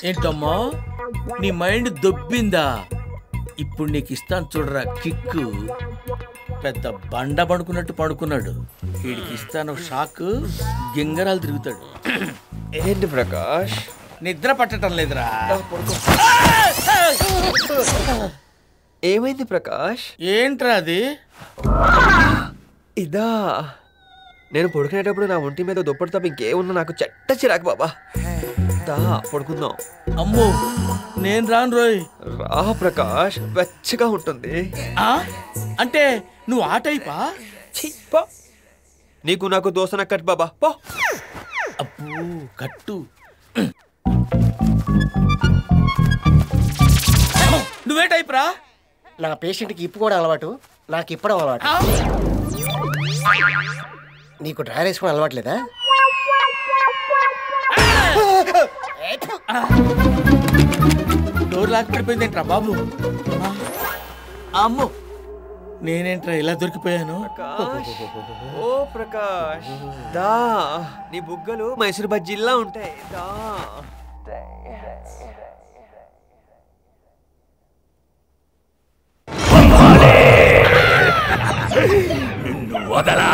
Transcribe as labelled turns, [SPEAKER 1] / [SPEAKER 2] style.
[SPEAKER 1] ఏంటమ్మా నీ మైండ్ దొబ్బిందా? ఇప్పుడు నీకు ఇస్తాను చూడరా కిక్కు. పెద్ద బండ పడుకున్నట్టు పడుకున్నాడు. వీడికి ఇస్తాను షాక్, గింగరాలు తిరుగుతాడు.
[SPEAKER 2] ఏంటి ప్రకాష్
[SPEAKER 1] నిద్ర పట్టడం లేదురా.
[SPEAKER 2] ఏమైంది ప్రకాష్?
[SPEAKER 1] ఏంట్రా అది?
[SPEAKER 2] ఇదా, నేను పడుకునేటప్పుడు నా ఒంటి మీద దుప్పటి తప్ప ఇంకేమున్నా నాకు చెట్ట చిరాకు బాబా. దా పడుకుందాం.
[SPEAKER 1] అమ్మో నేను రాను రోయ్.
[SPEAKER 2] రా ప్రకాష్, వెచ్చగా ఉంటుంది.
[SPEAKER 1] అంటే నువ్వు ఆ టైపా?
[SPEAKER 2] నీకు నాకు దోసన కట్ బాబా పో.
[SPEAKER 1] అబ్బో కట్టు. నువ్వే టైప్ రా?
[SPEAKER 3] నా పేషెంట్కి ఇప్పు కూడా అలవాటు, నాకు ఇప్పడం అలవాటు. నీకు డ్రైవర్ వేసుకుని అలవాట్లేదా?
[SPEAKER 1] డోర్ లాక్ పడిపోయిందేంట్రా బాబు? అమ్మో నేనేంట్రా ఇలా దొరికిపోయాను?
[SPEAKER 2] ఓ ప్రకాష్ దా, నీ బుగ్గలు మైసూర్ బజ్జీల్లా ఉంటాయి. దా
[SPEAKER 4] వదలా